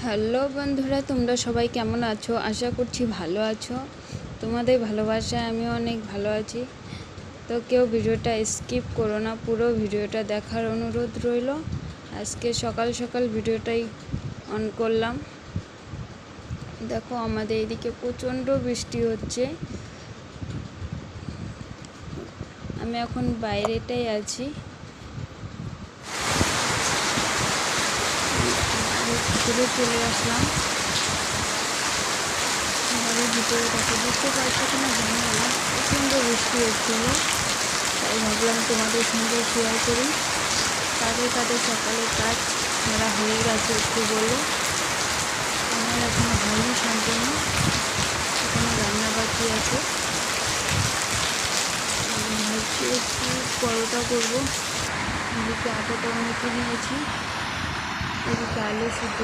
Hello বন্ধুরা, তোমরা সবাই কেমন আছো? আশা করছি ভালো আছো। তোমাদের ভালোবাসায় আমিও অনেক ভালো আছি। তো কেউ ভিডিওটা স্কিপ করো না, পুরো ভিডিওটা দেখার অনুরোধ রইল। আজকে সকাল সকাল ভিডিওটাই অন করলাম। দেখো, আমাদের এদিকে প্রচণ্ড বৃষ্টি হচ্ছে। আমি এখন বাইরেটাই আছি। ভিতরে চলে আসলাম। ঘরের ভিতরে দেখো, বুঝতে পারছো কিনা জানি না, প্রচণ্ড বৃষ্টি হচ্ছিল। তাই ভাবলাম তোমাদের সঙ্গে শেয়ার করি। কাদের সকালে কাজ সারা হয়ে গেছে একটু বলো। আমার এখনো হয়নি সম্পূর্ণ, এখনো রান্না বাকি আছে। ভাবছি একটু পরোটা করবো। এদিকে আটাটা মেখে নিয়েছি, এদিকে আলু সিদ্ধ